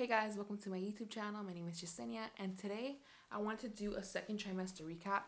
Hey guys, welcome to my YouTube channel. My name is Jasenia, and today I want to do a second trimester recap.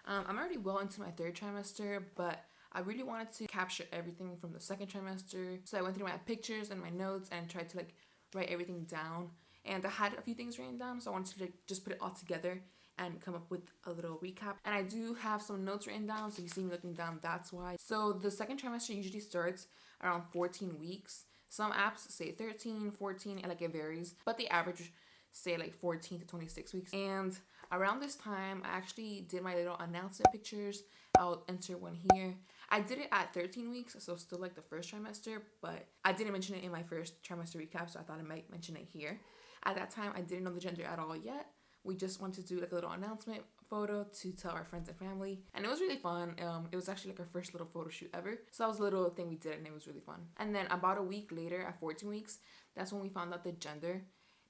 I'm already well into my third trimester, but I really wanted to capture everything from the second trimester. So I went through my pictures and my notes and tried to write everything down. And I had a few things written down, so I wanted to just put it all together and come up with a little recap. And I do have some notes written down, so you see me looking down, that's why. So the second trimester usually starts around 14 weeks. Some apps say 13, 14, and it varies, but the average say 14 to 26 weeks. And around this time, I actually did my little announcement pictures. I'll enter one here. I did it at 13 weeks, so still the first trimester, but I didn't mention it in my first trimester recap, so I thought I might mention it here. At that time, I didn't know the gender at all yet. We just wanted to do a little announcement photo to tell our friends and family, and it was really fun. It was actually our first little photo shoot ever, so that was a little thing we did, and it was really fun. And then about a week later, at 14 weeks, that's when we found out the gender,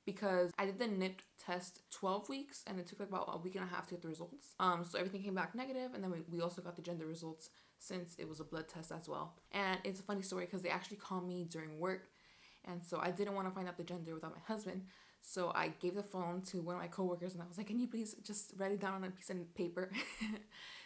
because I did the NIP test 12 weeks, and it took about a week and a half to get the results. So everything came back negative, and then we also got the gender results since it was a blood test as well. And it's a funny story because they actually called me during work, and so I didn't want to find out the gender without my husband. So I gave the phone to one of my coworkers and I was like, can you please just write it down on a piece of paper?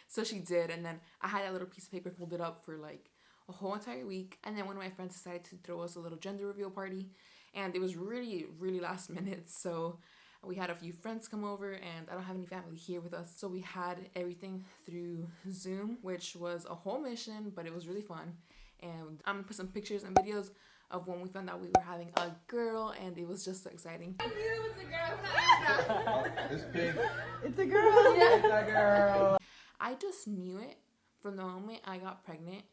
So she did, and then I had that little piece of paper folded up for a whole entire week. And then one of my friends decided to throw us a little gender reveal party, and it was really, really last minute. So we had a few friends come over, and I don't have any family here with us. So we had everything through Zoom, which was a whole mission, but it was really fun. And I'm gonna put some pictures and videos of when we found out we were having a girl, and it was just so exciting. I knew it was a girl. It's pink. It's a girl. Yeah. It's a girl. I just knew it from the moment I got pregnant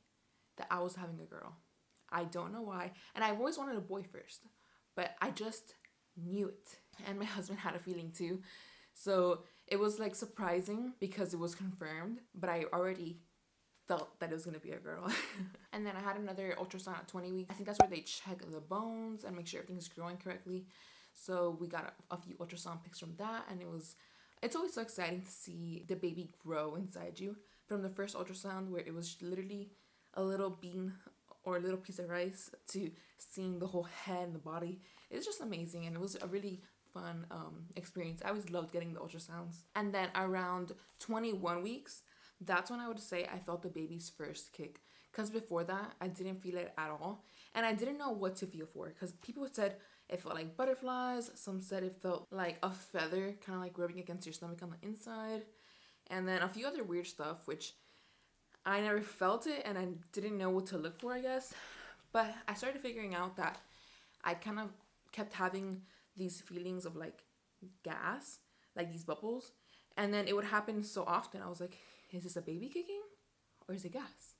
that I was having a girl. I don't know why. And I've always wanted a boy first, but I just knew it. And my husband had a feeling too. So it was surprising because it was confirmed, but I already felt that it was going to be a girl. And then I had another ultrasound at 20 weeks. I think that's where they check the bones and make sure everything's growing correctly. So we got a few ultrasound pics from that, and it's always so exciting to see the baby grow inside you. From the first ultrasound where it was literally a little bean or a little piece of rice to seeing the whole head and the body. It's just amazing, and it was a really fun experience. I always loved getting the ultrasounds. And then around 21 weeks, that's when I would say I felt the baby's first kick, because before that I didn't feel it at all, and I didn't know what to feel for, because people said it felt like butterflies, some said it felt like a feather kind of rubbing against your stomach on the inside, and then a few other weird stuff which I never felt it and I didn't know what to look for, I guess. But I started figuring out that I kind of kept having these feelings of gas, these bubbles, and then it would happen so often. I was like, is this a baby kicking or is it gas?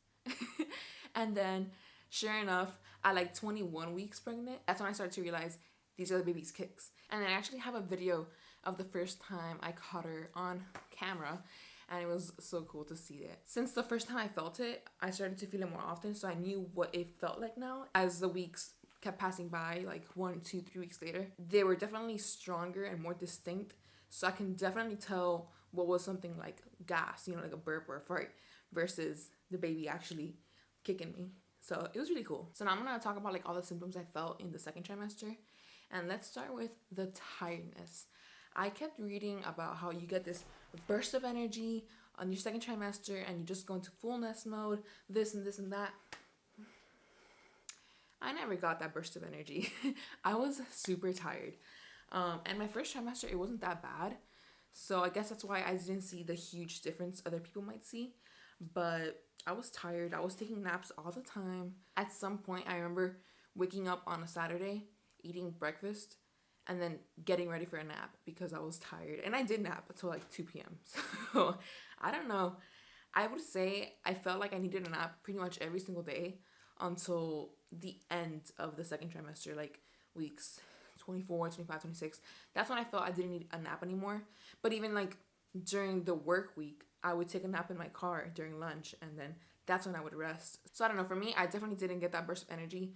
And then sure enough, at 21 weeks pregnant, that's when I started to realize these are the baby's kicks. And then I actually have a video of the first time I caught her on camera, and it was so cool to see it. Since the first time I felt it, I started to feel it more often, so I knew what it felt like now. As the weeks kept passing by, 1, 2, 3 weeks later, they were definitely stronger and more distinct, so I can definitely tell what was something like gas, like a burp or a fart, versus the baby actually kicking me. So it was really cool. So now I'm gonna talk about all the symptoms I felt in the second trimester, and let's start with the tiredness. I kept reading about how you get this burst of energy on your second trimester and you just go into fullness mode, this and this and that. I never got that burst of energy. I was super tired. And my first trimester, it wasn't that bad. So I guess that's why I didn't see the huge difference other people might see. But I was tired. I was taking naps all the time. At some point, I remember waking up on a Saturday, eating breakfast, and then getting ready for a nap because I was tired. And I did nap until 2 p.m. So I don't know. I would say I felt like I needed a nap pretty much every single day until the end of the second trimester, weeks 24, 25, 26. That's when I felt I didn't need a nap anymore. But even during the work week, I would take a nap in my car during lunch, and then that's when I would rest. So I don't know, for me, I definitely didn't get that burst of energy,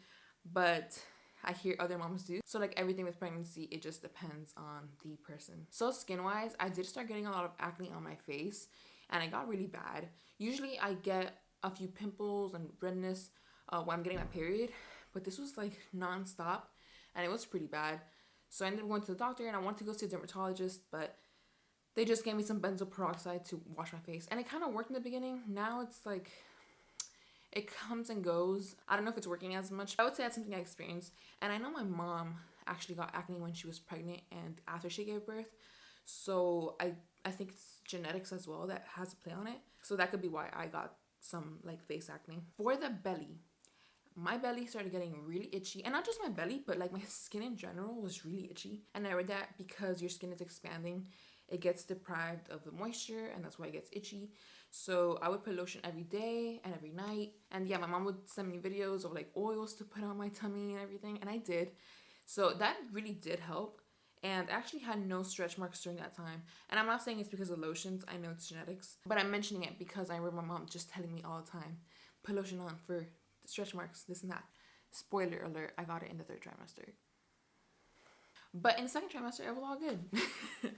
but I hear other moms do. So everything with pregnancy, it just depends on the person. So skin wise, I did start getting a lot of acne on my face, and it got really bad. Usually I get a few pimples and redness when I'm getting my period, but this was non-stop, and it was pretty bad. So I ended up going to the doctor, and I wanted to go see a dermatologist, but they just gave me some benzoyl peroxide to wash my face. And it kind of worked in the beginning. Now it's like, it comes and goes. I don't know if it's working as much. I would say that's something I experienced. And I know my mom actually got acne when she was pregnant and after she gave birth. So I think it's genetics as well that has a play on it. So that could be why I got some like face acne. For the belly, my belly started getting really itchy, and not just my belly, but like my skin in general was really itchy. And I read that because your skin is expanding, it gets deprived of the moisture, and that's why it gets itchy. So I would put lotion every day and every night. And yeah, my mom would send me videos of like oils to put on my tummy and everything, and I did. So that really did help. And I actually had no stretch marks during that time. And I'm not saying it's because of lotions, I know it's genetics, but I'm mentioning it because I remember my mom just telling me all the time, put lotion on for stretch marks, this and that. Spoiler alert, I got it in the 3rd trimester. But in the 2nd trimester, it was all good.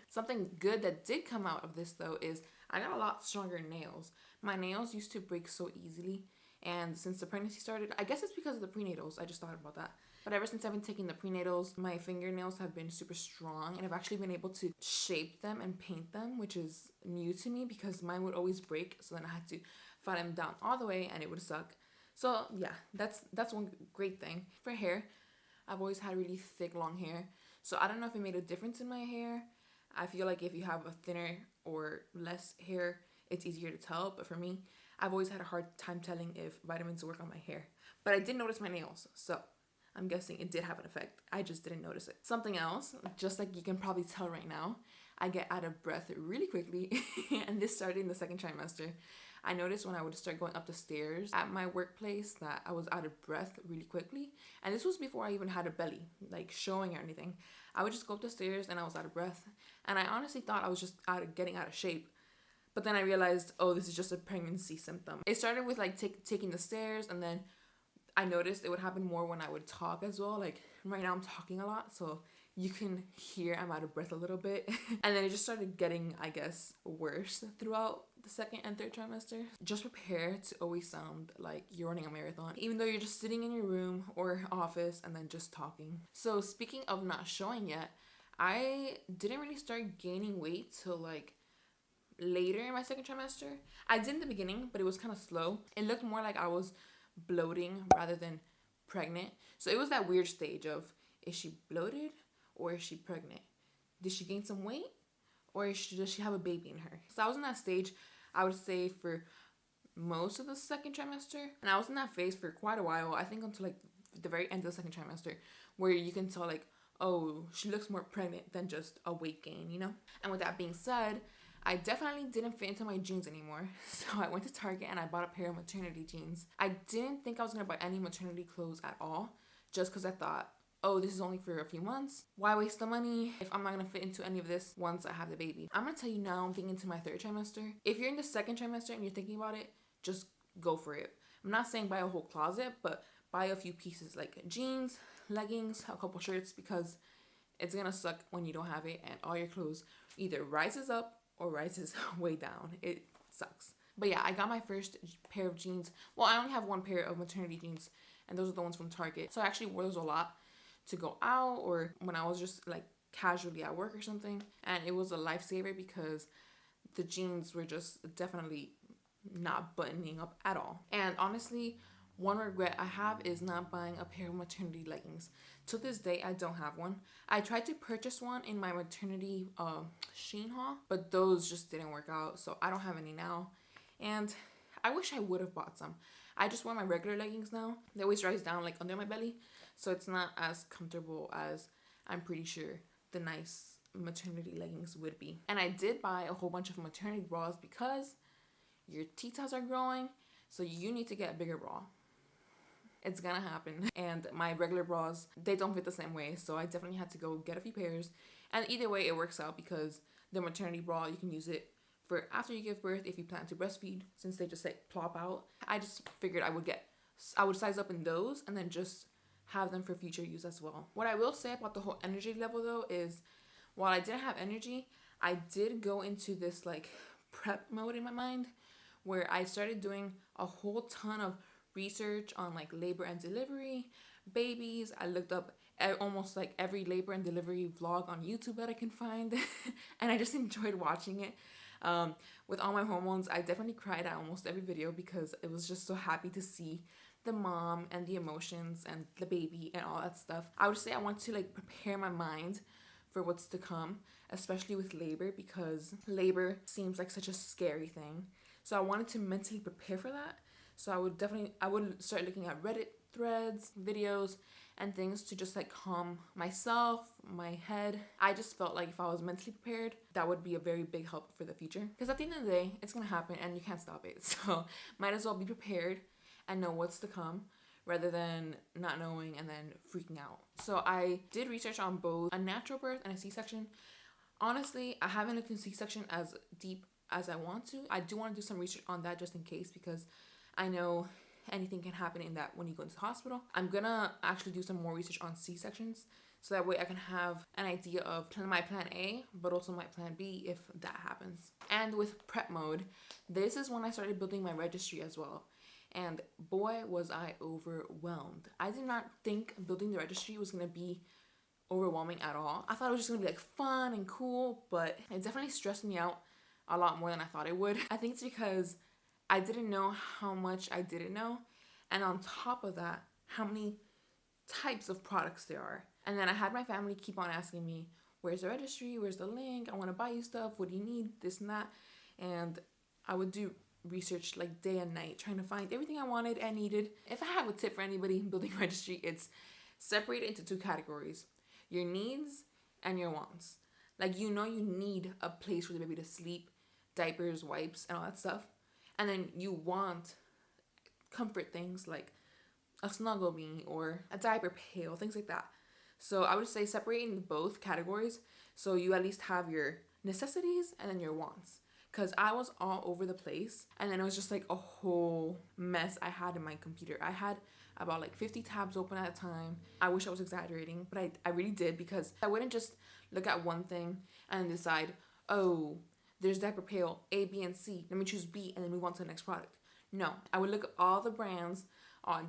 Something good that did come out of this though is I got a lot stronger nails. My nails used to break so easily, and since the pregnancy started, I guess it's because of the prenatals, I just thought about that. But ever since I've been taking the prenatals, my fingernails have been super strong, and I've actually been able to shape them and paint them, which is new to me because mine would always break, so then I had to file them down all the way and it would suck. So yeah, that's one great thing. For hair, I've always had really thick long hair, so I don't know if it made a difference in my hair. I feel like if you have a thinner or less hair, it's easier to tell, but for me, I've always had a hard time telling if vitamins work on my hair. But I did notice my nails, so I'm guessing it did have an effect. I just didn't notice it. Something else, just like you can probably tell right now, I get out of breath really quickly, and this started in the 2nd trimester. I noticed when I would start going up the stairs at my workplace that I was out of breath really quickly. And this was before I even had a belly, like showing or anything. I would just go up the stairs and I was out of breath. And I honestly thought I was just getting out of shape. But then I realized, oh, this is just a pregnancy symptom. It started with like taking the stairs, and then I noticed it would happen more when I would talk as well. Like right now I'm talking a lot, so you can hear I'm out of breath a little bit. And then it just started getting, I guess, worse throughout the 2nd and 3rd trimester. Just prepare to always sound like you're running a marathon, even though you're just sitting in your room or office and then just talking. So speaking of not showing yet, I didn't really start gaining weight till like later in my 2nd trimester. I did in the beginning, but it was kind of slow. It looked more like I was bloating rather than pregnant. So it was that weird stage of, is she bloated or is she pregnant? Did she gain some weight or does she have a baby in her? So I was in that stage, I would say, for most of the 2nd trimester. And I was in that phase for quite a while, I think until like the very end of the 2nd trimester, where you can tell like, oh, she looks more pregnant than just a weight gain, you know? And with that being said, I definitely didn't fit into my jeans anymore. So I went to Target and I bought a pair of maternity jeans. I didn't think I was going to buy any maternity clothes at all, just because I thought, oh, this is only for a few months. Why waste the money if I'm not going to fit into any of this once I have the baby? I'm going to tell you now, I'm thinking into my 3rd trimester. If you're in the 2nd trimester and you're thinking about it, just go for it. I'm not saying buy a whole closet, but buy a few pieces like jeans, leggings, a couple shirts, because it's going to suck when you don't have it and all your clothes either rises up or rises way down. It sucks. But yeah, I got my first pair of jeans. Well, I only have one pair of maternity jeans, and those are the ones from Target. So I actually wore those a lot to go out or when I was just like casually at work or something. And it was a lifesaver because the jeans were just definitely not buttoning up at all. And honestly, one regret I have is not buying a pair of maternity leggings. To this day, I don't have one. I tried to purchase one in my maternity Shein haul, but those just didn't work out, so I don't have any now. And I wish I would have bought some. I just wear my regular leggings now. They always rise down like under my belly, so it's not as comfortable as I'm pretty sure the nice maternity leggings would be. And I did buy a whole bunch of maternity bras because your titas are growing, so you need to get a bigger bra. It's gonna happen. And my regular bras, they don't fit the same way, so I definitely had to go get a few pairs. And either way, it works out because the maternity bra, you can use it for after you give birth if you plan to breastfeed, since they just like plop out. I just figured I would size up in those and then just have them for future use as well. What I will say about the whole energy level though is, while I didn't have energy, I did go into this like prep mode in my mind where I started doing a whole ton of research on like labor and delivery, babies. I looked up almost like every labor and delivery vlog on YouTube that I can find. And I just enjoyed watching it. With all my hormones, I definitely cried at almost every video because it was just so happy to see the mom and the emotions and the baby and all that stuff. I would say I want to like prepare my mind for what's to come, especially with labor, because labor seems like such a scary thing. So I wanted to mentally prepare for that. So I would start looking at Reddit threads, videos, and things to just like calm myself, my head. I just felt like if I was mentally prepared, that would be a very big help for the future. Because at the end of the day, it's gonna happen and you can't stop it. So might as well be prepared and know what's to come rather than not knowing and then freaking out. So I did research on both a natural birth and a C-section. Honestly, I haven't looked into C-section as deep as I want to. I do want to do some research on that just in case, because I know anything can happen in that when you go into the hospital. I'm gonna actually do some more research on C-sections so that way I can have an idea of my plan A, but also my plan B if that happens. And with prep mode, this is when I started building my registry as well. And boy, was I overwhelmed. I did not think building the registry was gonna be overwhelming at all. I thought it was just gonna be like fun and cool, but it definitely stressed me out a lot more than I thought it would. I think it's because I didn't know how much I didn't know, and on top of that, how many types of products there are. And then I had my family keep on asking me, where's the registry, where's the link, I want to buy you stuff, what do you need, this and that. And I would do research like day and night trying to find everything I wanted and needed. If I have a tip for anybody building registry, it's separate it into two categories: your needs and your wants. Like, you know, you need a place for the baby to sleep, diapers, wipes, and all that stuff. And then you want comfort things like a snuggle me or a diaper pail, things like that. So I would say separating both categories so you at least have your necessities and then your wants. Because I was all over the place, and then it was just like a whole mess I had in my computer. I had about like 50 tabs open at a time. I wish I was exaggerating, but I really did, because I wouldn't just look at one thing and decide, oh, there's diaper pail A, B, and C. Let me choose B and then move on to the next product. No, I would look at all the brands,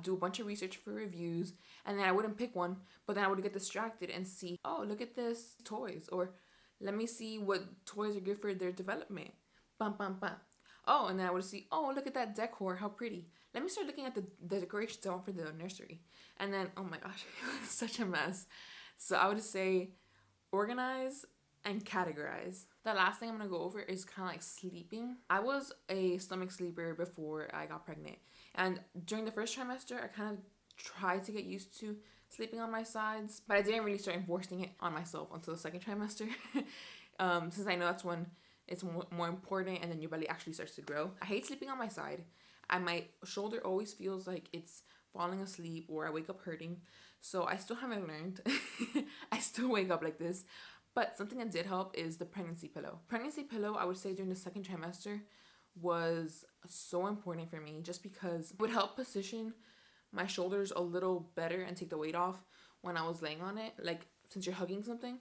do a bunch of research for reviews, and then I wouldn't pick one, but then I would get distracted and see, oh, look at this toys, or let me see what toys are good for their development. Bum, bum, bum. Oh, and then I would see, oh, look at that decor, how pretty. Let me start looking at the decorations I want for the nursery. And then, oh my gosh, it was such a mess. So I would say organize and categorize. The last thing I'm gonna go over is kind of like sleeping. I was a stomach sleeper before I got pregnant. And during the first trimester, I kind of tried to get used to sleeping on my sides, but I didn't really start enforcing it on myself until the second trimester. Since I know that's when it's more important and then your belly actually starts to grow. I hate sleeping on my side. My shoulder always feels like it's falling asleep, or I wake up hurting. So I still haven't learned. I still wake up like this. But something that did help is the pregnancy pillow. Pregnancy pillow, I would say during the second trimester, was so important for me, just because it would help position my shoulders a little better and take the weight off when I was laying on it, like since you're hugging something.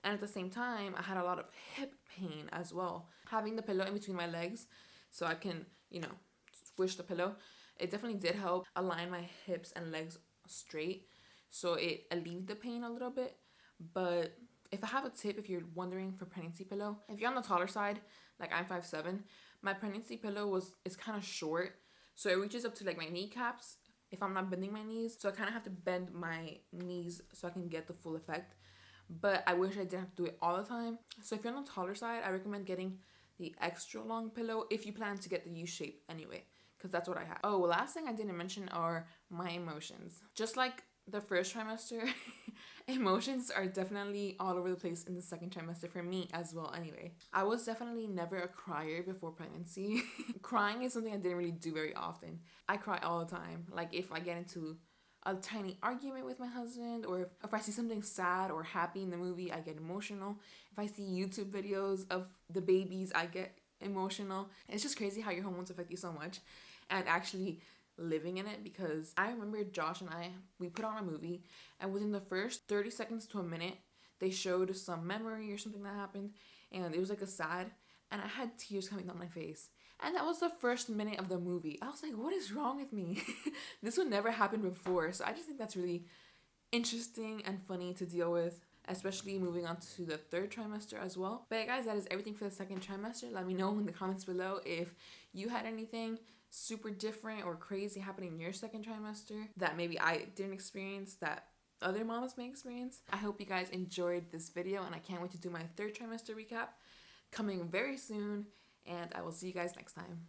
And at the same time, I had a lot of hip pain as well. Having the pillow in between my legs so I can, squish the pillow, it definitely did help align my hips and legs straight. So it alleviated the pain a little bit. But if I have a tip, if you're wondering for pregnancy pillow, if you're on the taller side, like I'm 5'7", my pregnancy pillow is kind of short. So it reaches up to like my kneecaps if I'm not bending my knees. So I kind of have to bend my knees so I can get the full effect. But I wish I didn't have to do it all the time. So if you're on the taller side, I recommend getting the extra long pillow if you plan to get the U shape anyway, because that's what I have. Oh, last thing I didn't mention are my emotions. Just like the first trimester, emotions are definitely all over the place in the second trimester for me as well anyway. I was definitely never a crier before pregnancy. Crying is something I didn't really do very often. I cry all the time. Like if I get into a tiny argument with my husband, or if I see something sad or happy in the movie, I get emotional. If I see YouTube videos of the babies, I get emotional. It's just crazy how your hormones affect you so much, and actually living in it, because I remember Josh and we put on a movie, and within the first 30 seconds to a minute, they showed some memory or something that happened, and it was like a sad, and I had tears coming down my face. And that was the first minute of the movie. I was like, what is wrong with me? This would never happen before. So I just think that's really interesting and funny to deal with, especially moving on to the third trimester as well. But yeah, guys, that is everything for the second trimester. Let me know in the comments below if you had anything super different or crazy happening in your second trimester that maybe I didn't experience that other moms may experience. I hope you guys enjoyed this video, and I can't wait to do my third trimester recap coming very soon, and I will see you guys next time.